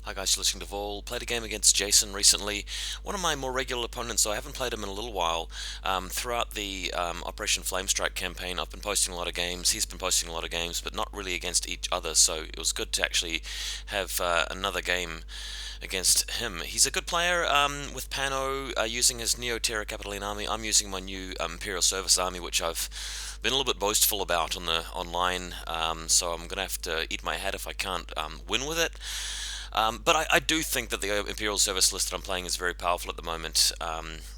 Hi guys, you're listening to Vol. Played a game against Jason recently. One of my more regular opponents, so I haven't played him in a little while. Throughout the Operation Flamestrike campaign, I've been posting a lot of games. He's been posting a lot of games, but not really against each other. So it was good to actually have another game against him. He's a good player with Pano using his Neo Terra Capitoline army. I'm using my new Imperial Service army, which I've been a little bit boastful about on the online. So I'm gonna have to eat my hat if I can't win with it. But I do think that the Imperial Service list that I'm playing is very powerful at the moment.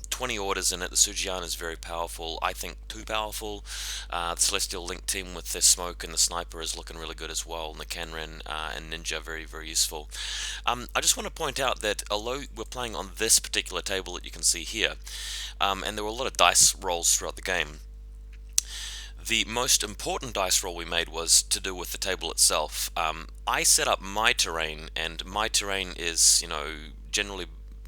20 orders in it. The Sujian is very powerful. I think too powerful. The Celestial Link team with their smoke and the sniper is looking really good as well. And the Kanren and Ninja very, very useful. I just want to point out that although we're playing on this particular table that you can see here, and there were a lot of dice rolls throughout the game, the most important dice roll we made was to do with the table itself. I set up my terrain, and my terrain is, generally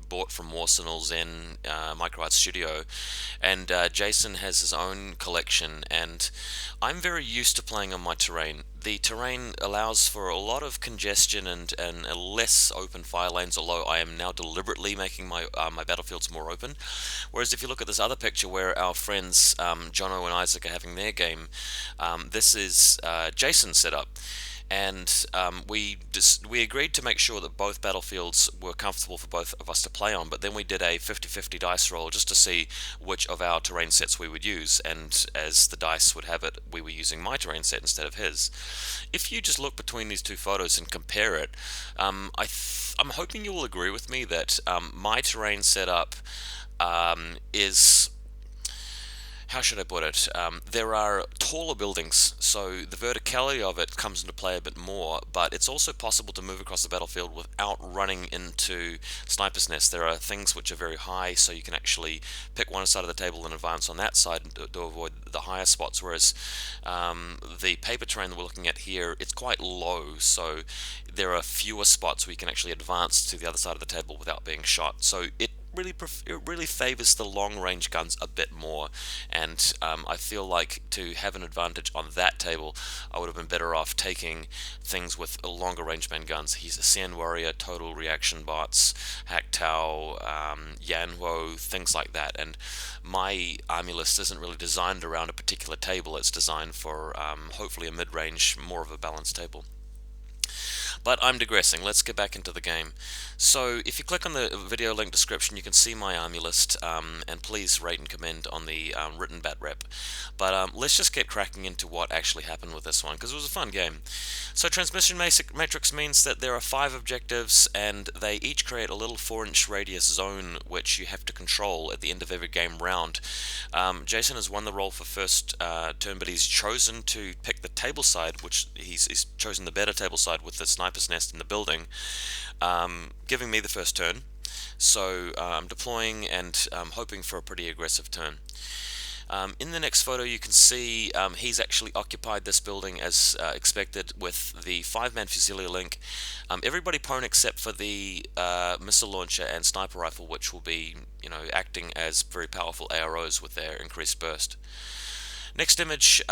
bought from Warsenals in Micro Art Studio, and Jason has his own collection, and I'm very used to playing on my terrain. The terrain allows for a lot of congestion and a less open fire lanes, although I am now deliberately making my battlefields more open. Whereas if you look at this other picture where our friends Jono and Isaac are having their game, this is Jason's setup. And we agreed to make sure that both battlefields were comfortable for both of us to play on, but then we did a 50-50 dice roll just to see which of our terrain sets we would use, and as the dice would have it, we were using my terrain set instead of his. If you just look between these two photos and compare it, I'm hoping you will agree with me that my terrain setup is, how should I put it? There are taller buildings, so the verticality of it comes into play a bit more, but it's also possible to move across the battlefield without running into sniper's nest. There are things which are very high, so you can actually pick one side of the table and advance on that side to avoid the higher spots, whereas the paper terrain that we're looking at here, it's quite low, so there are fewer spots where you can actually advance to the other side of the table without being shot. So it really favors the long range guns a bit more, and I feel like to have an advantage on that table I would have been better off taking things with longer range band guns. He's a Sand Warrior, Total Reaction Bots, Hack Tau, Yanhuo, things like that, and my army list isn't really designed around a particular table. It's designed for hopefully a mid-range, more of a balanced table. But I'm digressing. Let's get back into the game. So if you click on the video link description, you can see my army list, and please rate and comment on the written bat rep. But let's just get cracking into what actually happened with this one, because it was a fun game. So transmission matrix means that there are 5 objectives, and they each create a little 4-inch radius zone which you have to control at the end of every game round. Jason has won the role for first turn, but he's chosen to pick the table side, which he's chosen the better table side with the sniper's nest in the building, giving me the first turn. So I'm deploying and hoping for a pretty aggressive turn. In the next photo you can see he's actually occupied this building as expected with the 5-man Fusilia Link. Everybody prone except for the missile launcher and sniper rifle, which will be acting as very powerful AROs with their increased burst. Next image,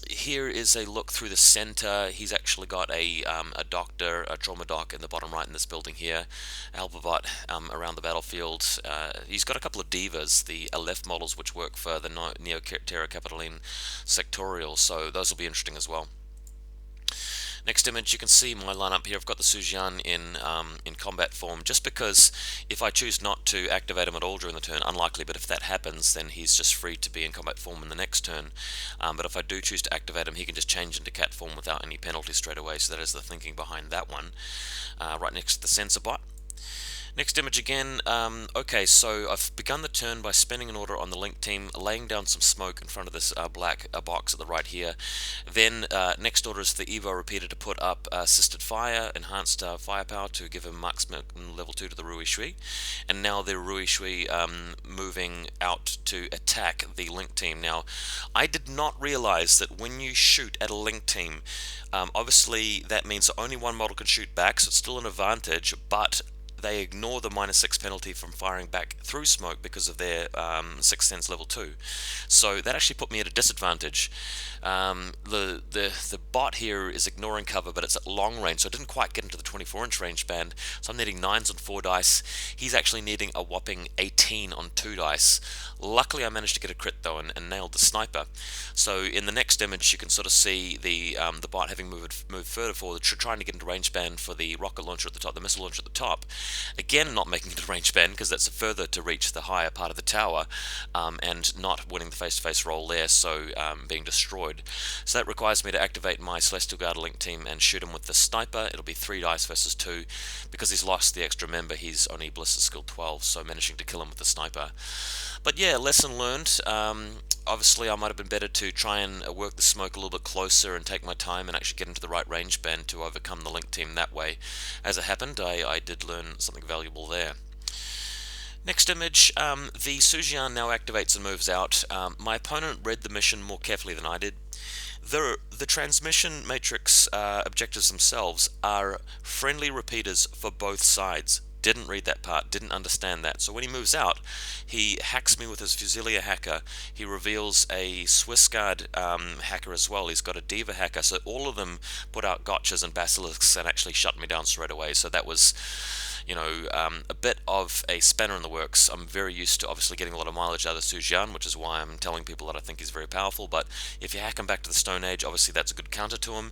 here is a look through the center. He's actually got a doctor, a trauma doc in the bottom right in this building here, a helper bot around the battlefield. He's got a couple of divas, the LF models, which work for the Neo Terra Capitoline sectorial, so those will be interesting as well. Next image, you can see my lineup here. I've got the Sujian in combat form, just because if I choose not to activate him at all during the turn, unlikely, but if that happens, then he's just free to be in combat form in the next turn. But if I do choose to activate him, he can just change into cat form without any penalty straight away, so that is the thinking behind that one. Right next to the sensor bot. Next image again. Okay, so I've begun the turn by spending an order on the Link team, laying down some smoke in front of this black box at the right here. Then next order is the Evo repeater to put up assisted fire, enhanced firepower to give him maximum level 2 to the Rui Shui. And now the Rui Shui moving out to attack the Link team. Now, I did not realize that when you shoot at a Link team, obviously that means that only one model can shoot back, so it's still an advantage, but they ignore the -6 penalty from firing back through smoke because of their Sixth Sense level 2. So that actually put me at a disadvantage. The bot here is ignoring cover, but it's at long range, so I didn't quite get into the 24-inch range band. So I'm needing 9s on 4 dice. He's actually needing a whopping 18 on 2 dice. Luckily, I managed to get a crit though and nailed the sniper. So in the next image, you can sort of see the bot having moved further forward, trying to get into range band for the rocket launcher at the top, the missile launcher at the top. Again, not making it to range band because that's further to reach the higher part of the tower, and not winning the face-to-face roll there, so being destroyed. So that requires me to activate my Celestial Guard Link team and shoot him with the sniper. It'll be 3 dice versus 2. Because he's lost the extra member, he's only Blister skill 12, so managing to kill him with the sniper. But yeah, lesson learned. Obviously, I might have been better to try and work the smoke a little bit closer and take my time and actually get into the right range band to overcome the Link team that way. As it happened, I did learn something valuable there. Next image, the Sujian now activates and moves out. My opponent read the mission more carefully than I did. The transmission matrix objectives themselves are friendly repeaters for both sides. Didn't read that part, didn't understand that. So when he moves out, he hacks me with his Fusilia hacker. He reveals a Swiss Guard hacker as well. He's got a Diva hacker. So all of them put out gotchas and basilisks and actually shut me down straight away. So that was, a bit of a spanner in the works. I'm very used to obviously getting a lot of mileage out of Sujian, which is why I'm telling people that I think he's very powerful. But if you hack him back to the Stone Age, obviously that's a good counter to him.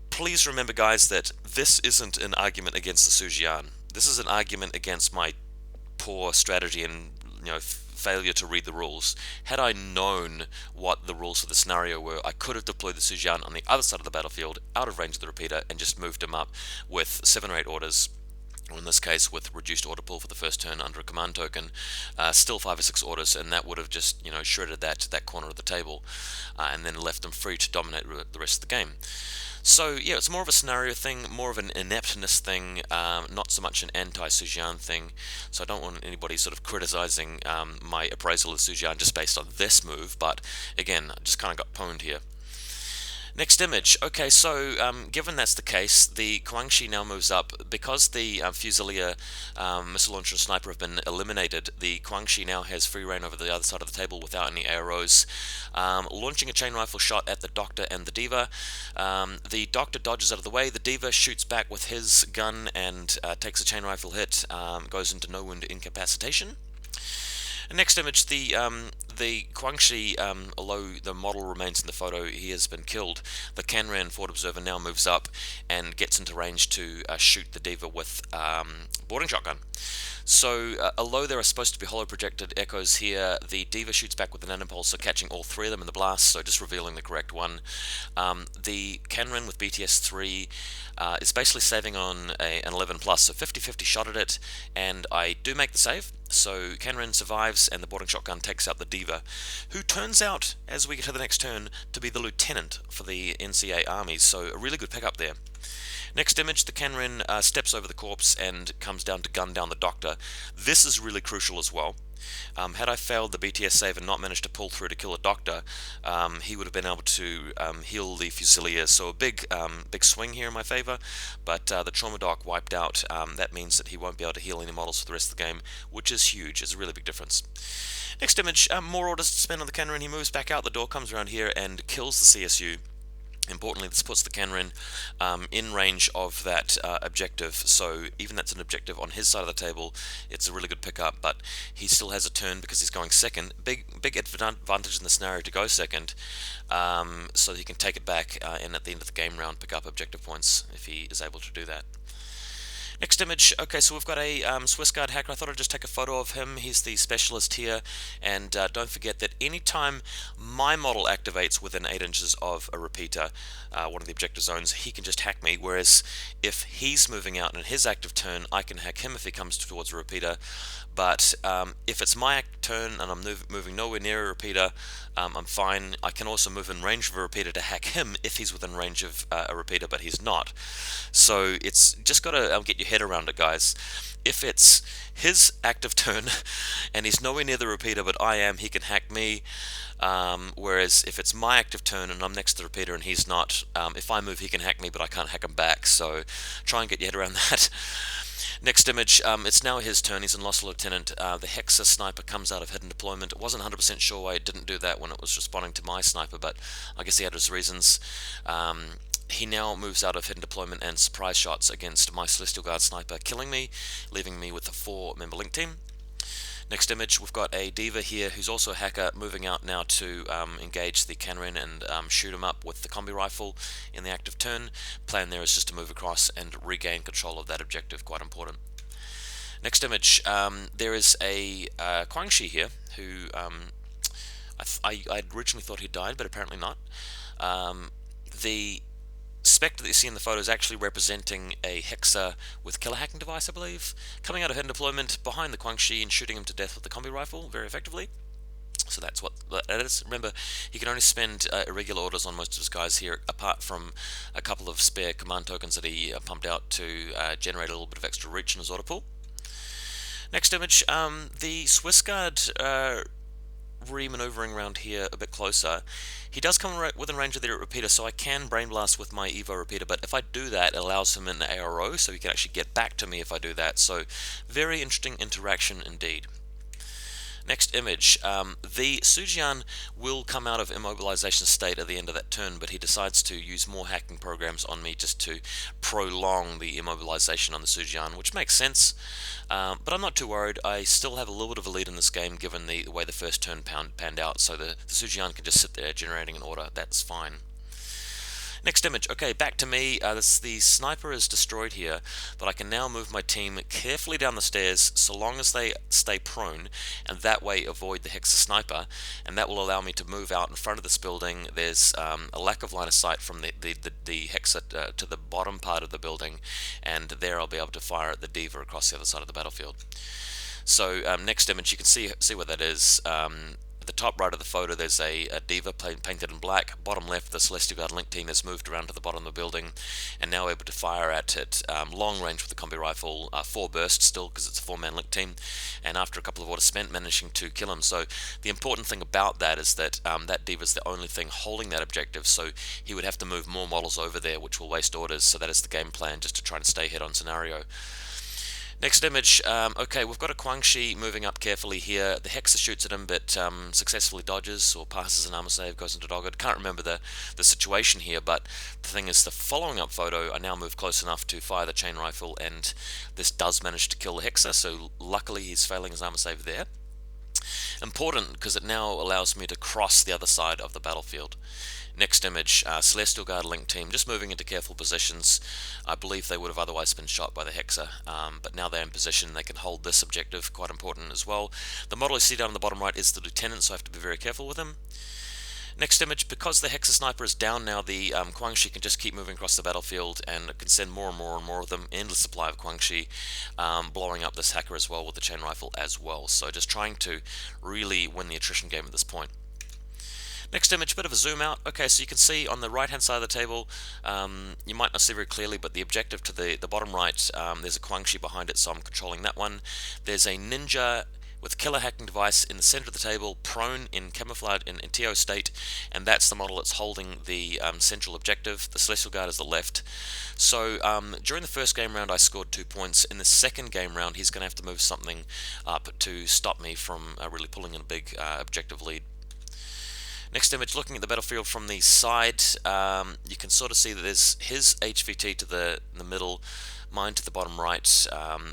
Please remember, guys, that this isn't an argument against the Sujian. This is an argument against my poor strategy and failure to read the rules. Had I known what the rules for the scenario were, I could have deployed the Sujian on the other side of the battlefield, out of range of the repeater, and just moved him up with 7 or 8 orders. Or in this case, with reduced order pool for the first turn under a command token, still 5 or 6 orders, and that would have just shredded that corner of the table, and then left them free to dominate the rest of the game. So yeah, it's more of a scenario thing, more of an ineptness thing, not so much an anti-Sujian thing. So I don't want anybody sort of criticizing my appraisal of Sujian just based on this move, but again, I just kind of got pwned here. Next image. Okay, so given that's the case, the Guangxi now moves up. Because the Fusilia missile launcher and sniper have been eliminated, the Guangxi now has free reign over the other side of the table without any arrows. Launching a chain rifle shot at the Doctor and the Diva. The Doctor dodges out of the way, the Diva shoots back with his gun and takes a chain rifle hit, goes into no wound incapacitation. Next image, the Guangxi, although the model remains in the photo, he has been killed. The Canran Fort Observer now moves up and gets into range to shoot the Diva with boarding shotgun. So, although there are supposed to be hollow projected echoes here, the Diva shoots back with the nanopulsar, catching all 3 of them in the blast, so just revealing the correct one. The Canran with BTS-3 is basically saving on an 11+, so 50-50 shot at it, and I do make the save. So Canran survives, and the boarding shotgun takes out the Diva, who turns out, as we get to the next turn, to be the lieutenant for the NCA armies, so a really good pickup there. Next image, the Canran steps over the corpse and comes down to gun down the Doctor. This is really crucial as well. Had I failed the BTS save and not managed to pull through to kill a Doctor, he would have been able to heal the Fusilia. So a big swing here in my favour, but the Trauma Doc wiped out. That means that he won't be able to heal any models for the rest of the game, which is huge. It's a really big difference. Next image, more orders to spend on the Canran. He moves back out the door, comes around here and kills the CSU. Importantly, this puts the Canran in range of that objective, so even that's an objective on his side of the table, it's a really good pickup, but he still has a turn because he's going second. Big advantage in the scenario to go second, so he can take it back and at the end of the game round pick up objective points if he is able to do that. Next image, okay, so we've got a Swiss Guard hacker. I thought I'd just take a photo of him. He's the specialist here, and don't forget that anytime my model activates within 8 inches of a repeater, one of the objective zones, he can just hack me, whereas if he's moving out in his active turn, I can hack him if he comes towards a repeater. But if it's my active turn and I'm moving nowhere near a repeater, I'm fine. I can also move in range of a repeater to hack him if he's within range of a repeater, but he's not. So it's just got to get your head around it, guys. If it's his active turn and he's nowhere near the repeater, but I am, he can hack me. Whereas if it's my active turn and I'm next to the repeater and he's not, if I move he can hack me, but I can't hack him back. So try and get your head around that. Next image, it's now his turn. He's in Lost Lieutenant. The Hexa sniper comes out of hidden deployment. I wasn't 100% sure why it didn't do that when it was responding to my sniper, but I guess he had his reasons. He now moves out of hidden deployment and surprise shots against my Celestial Guard sniper, killing me, leaving me with a 4-member link team. Next image, we've got a Diva here who's also a hacker, moving out now to engage the Canrin and shoot him up with the combi rifle in the active turn. Plan there is just to move across and regain control of that objective, quite important. Next image, there is a Guangxi here who I originally thought he died, but apparently not. The Spectre that you see in the photo is actually representing a Hexa with killer hacking device, I believe, coming out of hidden deployment behind the Guangxi and shooting him to death with the combi rifle very effectively. So that's what that is. Remember, he can only spend irregular orders on most of his guys here, apart from a couple of spare command tokens that he pumped out to generate a little bit of extra reach in his order pool. Next image, the Swiss Guard re-maneuvering around here a bit closer. He does come within range of the repeater, so I can brain blast with my Evo repeater, but if I do that, it allows him an ARO, so he can actually get back to me if I do that. So very interesting interaction indeed. Next image, the Sujian will come out of immobilization state at the end of that turn, but he decides to use more hacking programs on me just to prolong the immobilization on the Sujian, which makes sense, but I'm not too worried. I still have a little bit of a lead in this game given the way the first turn panned out, so the Sujian can just sit there generating an order. That's fine. Next image, okay, back to me. The sniper is destroyed here, but I can now move my team carefully down the stairs so long as they stay prone, and that way avoid the Hexa sniper, and that will allow me to move out in front of this building. There's a lack of line of sight from the Hexa to the bottom part of the building, and there I'll be able to fire at the Diva across the other side of the battlefield. So next image, you can see what that is. At the top right of the photo, there's a Diva painted in black. Bottom left, the Celestial Guard link team has moved around to the bottom of the building and now able to fire at it long range with the combi rifle, 4 bursts still because it's a 4-man link team, and after a couple of orders spent, managing to kill him. So the important thing about that is that that Diva is the only thing holding that objective, so he would have to move more models over there, which will waste orders. So that is the game plan, just to try and stay hit on scenario. Next image, okay, we've got a Guangxi moving up carefully here. The Hexa shoots at him, but successfully dodges or passes an armor save, goes into dogged. Can't remember the situation here, but the thing is, the following up photo, I now move close enough to fire the chain rifle, and this does manage to kill the Hexa, so luckily he's failing his armor save there. Important, because it now allows me to cross the other side of the battlefield. Next image, Celestial Guard link team just moving into careful positions. I believe they would have otherwise been shot by the Hexa, but now they're in position, they can hold this objective, quite important as well. The model you see down on the bottom right is the Lieutenant, so I have to be very careful with him. Next image, because the Hexa sniper is down now, the Guangxi can just keep moving across the battlefield and can send more and more and more of them, endless supply of Guangxi, blowing up this hacker as well with the chain rifle as well. So just trying to really win the attrition game at this point. Next image, bit of a zoom out. Okay, so you can see on the right hand side of the table, you might not see very clearly, but the objective to the bottom right, there's a Guangxi behind it, so I'm controlling that one. There's a Ninja with killer hacking device in the center of the table, prone in camouflage in TO state, and that's the model that's holding the central objective. The Celestial Guard is the left. So during the first game round I scored 2 points. In the second game round he's going to have to move something up to stop me from really pulling in a big objective lead. Next image, looking at the battlefield from the side, you can sort of see that there's his HVT to the middle, mine to the bottom right.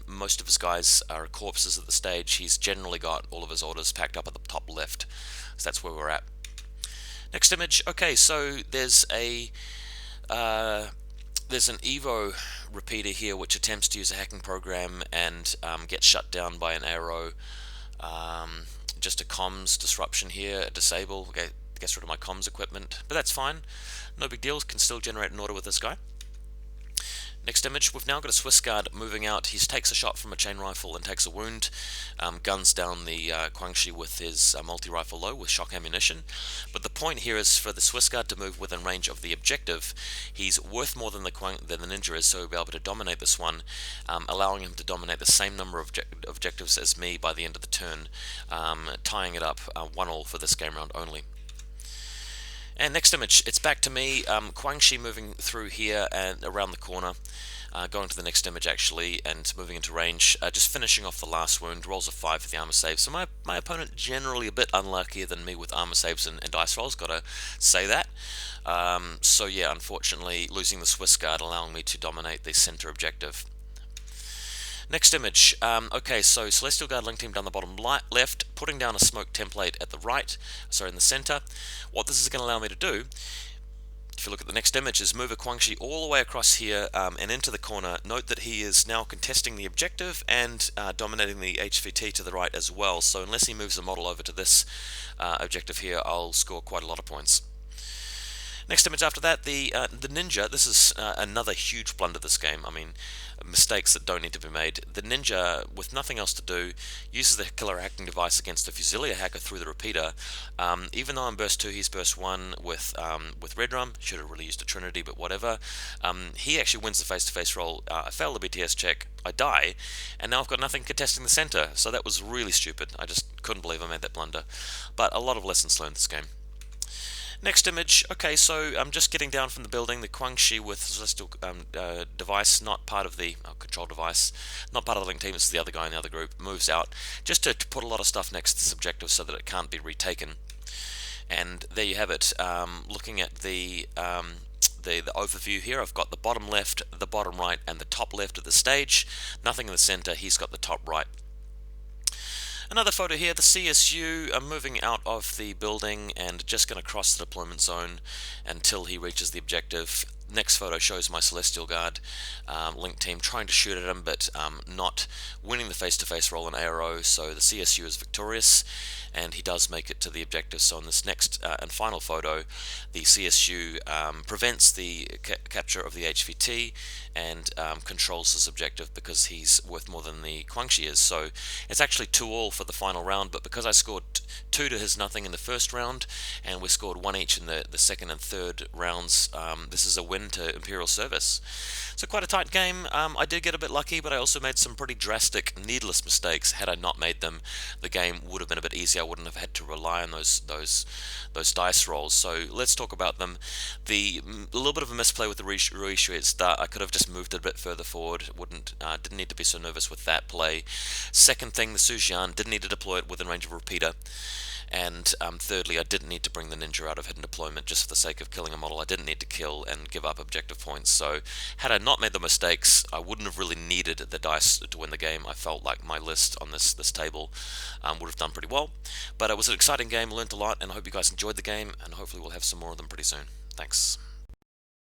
Most of his guys are corpses at the stage. He's generally got all of his orders packed up at the top left, so that's where we're at. Next image, okay, so there's an Evo repeater here which attempts to use a hacking program and gets shut down by an arrow. Just a comms disruption here, disable, okay, gets rid of my comms equipment, but that's fine, no big deal, can still generate an order with this guy. Next image, we've now got a Swiss Guard moving out. He takes a shot from a chain rifle and takes a wound, guns down the Guangxi with his multi-rifle low with shock ammunition. But the point here is for the Swiss Guard to move within range of the objective. He's worth more than the Ninja is, so he'll be able to dominate this one, allowing him to dominate the same number of objectives as me by the end of the turn, tying it up 1-1 for this game round only. And next image, it's back to me. Guangxi moving through here and around the corner. Going to the next image actually, and moving into range. Just finishing off the last wound. Rolls a 5 for the armor save. So my opponent generally a bit unluckier than me with armor saves and dice rolls. Got to say that. So yeah, unfortunately, losing the Swiss guard, allowing me to dominate the center objective. Next image. Okay, so Celestial Guard Link Team down the bottom left, putting down a smoke template at the right, sorry, in the center. What this is going to allow me to do, if you look at the next image, is move a Guangxi all the way across here and into the corner. Note that he is now contesting the objective and dominating the HVT to the right as well. So unless he moves the model over to this objective here, I'll score quite a lot of points. Next image after that, the ninja. This is another huge blunder this game. I mean, mistakes that don't need to be made. The ninja, with nothing else to do, uses the killer hacking device against the Fusilia hacker through the repeater. Even though I'm burst 2, he's burst 1 with Red Drum. Should have really used a Trinity, but whatever. He actually wins the face-to-face roll. I fail the BTS check. I die, and now I've got nothing contesting the center. So that was really stupid. I just couldn't believe I made that blunder. But a lot of lessons learned this game. Next image, okay, so I'm just getting down from the building, the Guangxi with Celestial device, not part of the control device, not part of the link team, this is the other guy in the other group, moves out, just to put a lot of stuff next to this objective so that it can't be retaken. And there you have it, looking at the overview here. I've got the bottom left, the bottom right, and the top left of the stage, nothing in the center, he's got the top right. Another photo here, the CSU are moving out of the building and just going to cross the deployment zone until he reaches the objective. Next photo shows my Celestial Guard link team trying to shoot at him, but not winning the face-to-face roll in ARO, so the CSU is victorious, and he does make it to the objective. So in this next and final photo, the CSU prevents the capture of the HVT and controls this objective because he's worth more than the Guangxi is. So it's actually 2-all for the final round, but because I scored 2 to his nothing in the first round, and we scored 1 each in the second and third rounds, this is a win to Imperial Service. So quite a tight game. I did get a bit lucky, but I also made some pretty drastic, needless mistakes. Had I not made them, the game would have been a bit easier. I wouldn't have had to rely on those dice rolls. So let's talk about them. A little bit of a misplay with the reissue at start. I could have just moved it a bit further forward. Didn't need to be so nervous with that play. Second thing, the Sujian didn't need to deploy it within range of a repeater. And thirdly, I didn't need to bring the ninja out of hidden deployment just for the sake of killing a model. I didn't need to kill and give up objective points. So had I not made the mistakes, I wouldn't have really needed the dice to win the game. I felt like my list on this table would have done pretty well. But it was an exciting game, learned a lot, and I hope you guys enjoyed the game, and hopefully we'll have some more of them pretty soon. Thanks.